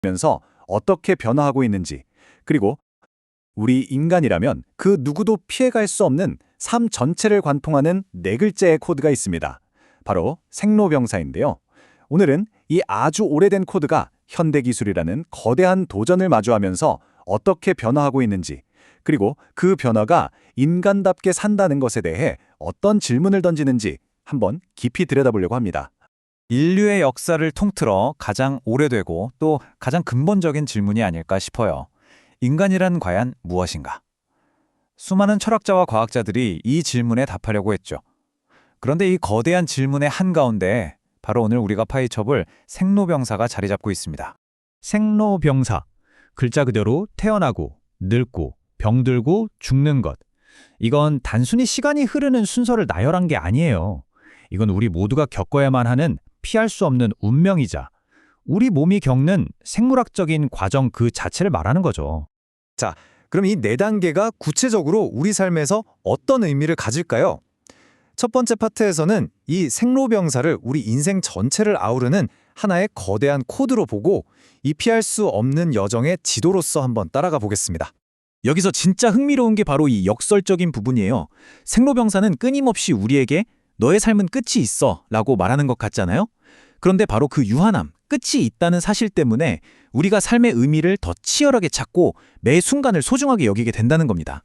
면서 어떻게 변화하고 있는지, 그리고 우리 인간이라면 그 누구도 피해갈 수 없는 삶 전체를 관통하는 네 글자의 코드가 있습니다. 바로 생로병사인데요. 오늘은 이 아주 오래된 코드가 현대기술이라는 거대한 도전을 마주하면서 어떻게 변화하고 있는지, 그리고 그 변화가 인간답게 산다는 것에 대해 어떤 질문을 던지는지 한번 깊이 들여다보려고 합니다. 인류의 역사를 통틀어 가장 오래되고 또 가장 근본적인 질문이 아닐까 싶어요. 인간이란 과연 무엇인가? 수많은 철학자와 과학자들이 이 질문에 답하려고 했죠. 그런데 이 거대한 질문의 한가운데 바로 오늘 우리가 파헤쳐볼 생로병사가 자리 잡고 있습니다. 생로병사, 글자 그대로 태어나고, 늙고, 병들고, 죽는 것. 이건 단순히 시간이 흐르는 순서를 나열한 게 아니에요. 이건 우리 모두가 겪어야만 하는 피할 수 없는 운명이자 우리 몸이 겪는 생물학적인 과정 그 자체를 말하는 거죠. 자, 그럼 이 네 단계가 구체적으로 우리 삶에서 어떤 의미를 가질까요? 첫 번째 파트에서는 이 생로병사를 우리 인생 전체를 아우르는 하나의 거대한 코드로 보고 이 피할 수 없는 여정의 지도로서 한번 따라가 보겠습니다. 여기서 진짜 흥미로운 게 바로 이 역설적인 부분이에요. 생로병사는 끊임없이 우리에게 너의 삶은 끝이 있어 라고 말하는 것 같잖아요. 그런데 바로 그 유한함, 끝이 있다는 사실 때문에 우리가 삶의 의미를 더 치열하게 찾고 매 순간을 소중하게 여기게 된다는 겁니다.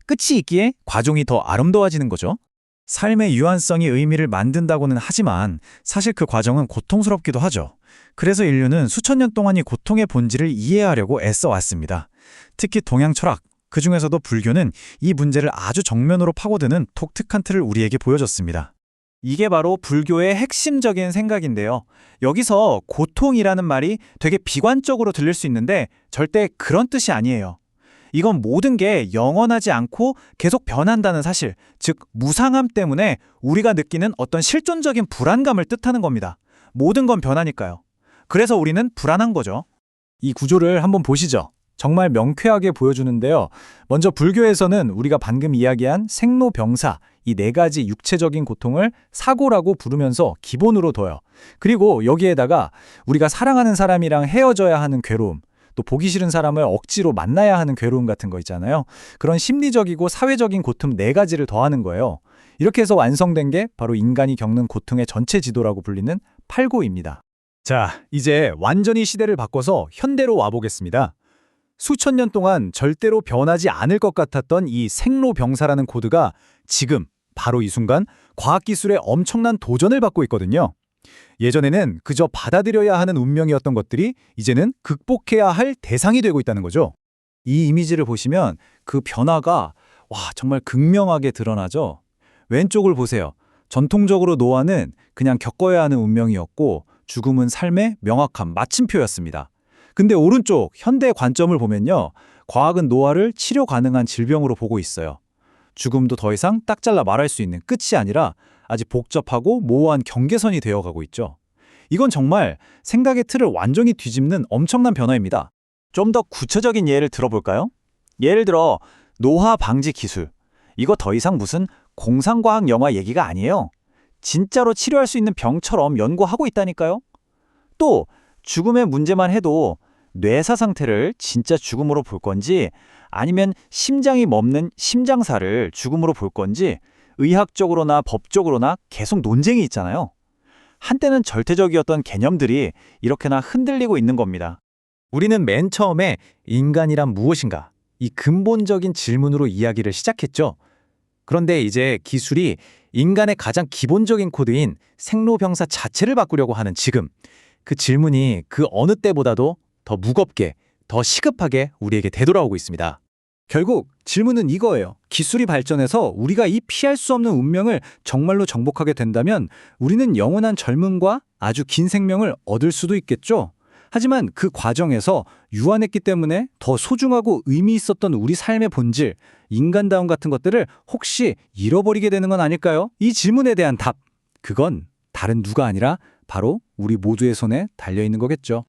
끝이 있기에 과정이 더 아름다워지는 거죠. 삶의 유한성이 의미를 만든다고는 하지만 사실 그 과정은 고통스럽기도 하죠. 그래서 인류는 수천 년 동안 이 고통의 본질을 이해하려고 애써 왔습니다. 특히 동양 철학, 그중에서도 불교는 이 문제를 아주 정면으로 파고드는 독특한 틀을 우리에게 보여줬습니다. 이게 바로 불교의 핵심적인 생각인데요. 여기서 고통이라는 말이 되게 비관적으로 들릴 수 있는데 절대 그런 뜻이 아니에요. 이건 모든 게 영원하지 않고 계속 변한다는 사실, 즉 무상함 때문에 우리가 느끼는 어떤 실존적인 불안감을 뜻하는 겁니다. 모든 건 변하니까요. 그래서 우리는 불안한 거죠. 이 구조를 한번 보시죠. 정말 명쾌하게 보여주는데요. 먼저 불교에서는 우리가 방금 이야기한 생로병사, 이 네 가지 육체적인 고통을 사고라고 부르면서 기본으로 둬요. 그리고 여기에다가 우리가 사랑하는 사람이랑 헤어져야 하는 괴로움, 또 보기 싫은 사람을 억지로 만나야 하는 괴로움 같은 거 있잖아요. 그런 심리적이고 사회적인 고통 네 가지를 더하는 거예요. 이렇게 해서 완성된 게 바로 인간이 겪는 고통의 전체 지도라고 불리는 팔고입니다. 자, 이제 완전히 시대를 바꿔서 현대로 와보겠습니다. 수천 년 동안 절대로 변하지 않을 것 같았던 이 생로병사라는 코드가 지금 바로 이 순간 과학기술의 엄청난 도전을 받고 있거든요. 예전에는 그저 받아들여야 하는 운명이었던 것들이 이제는 극복해야 할 대상이 되고 있다는 거죠. 이 이미지를 보시면 그 변화가 정말 극명하게 드러나죠. 왼쪽을 보세요. 전통적으로 노화는 그냥 겪어야 하는 운명이었고 죽음은 삶의 명확한 마침표였습니다. 근데 오른쪽 현대 관점을 보면요. 과학은 노화를 치료 가능한 질병으로 보고 있어요. 죽음도 더 이상 딱 잘라 말할 수 있는 끝이 아니라 아직 복잡하고 모호한 경계선이 되어가고 있죠. 이건 정말 생각의 틀을 완전히 뒤집는 엄청난 변화입니다. 좀 더 구체적인 예를 들어볼까요? 예를 들어 노화 방지 기술. 이거 더 이상 무슨 공상과학 영화 얘기가 아니에요. 진짜로 치료할 수 있는 병처럼 연구하고 있다니까요. 또 죽음의 문제만 해도 뇌사 상태를 진짜 죽음으로 볼 건지 아니면 심장이 멎는 심장사를 죽음으로 볼 건지 의학적으로나 법적으로나 계속 논쟁이 있잖아요. 한때는 절대적이었던 개념들이 이렇게나 흔들리고 있는 겁니다. 우리는 맨 처음에 인간이란 무엇인가? 이 근본적인 질문으로 이야기를 시작했죠. 그런데 이제 기술이 인간의 가장 기본적인 코드인 생로병사 자체를 바꾸려고 하는 지금, 그 질문이 그 어느 때보다도 더 무겁게, 더 시급하게 우리에게 되돌아오고 있습니다. 결국 질문은 이거예요. 기술이 발전해서 우리가 이 피할 수 없는 운명을 정말로 정복하게 된다면 우리는 영원한 젊음과 아주 긴 생명을 얻을 수도 있겠죠. 하지만 그 과정에서 유한했기 때문에 더 소중하고 의미 있었던 우리 삶의 본질, 인간다움 같은 것들을 혹시 잃어버리게 되는 건 아닐까요? 이 질문에 대한 답, 그건 다른 누가 아니라 바로 우리 모두의 손에 달려있는 거겠죠.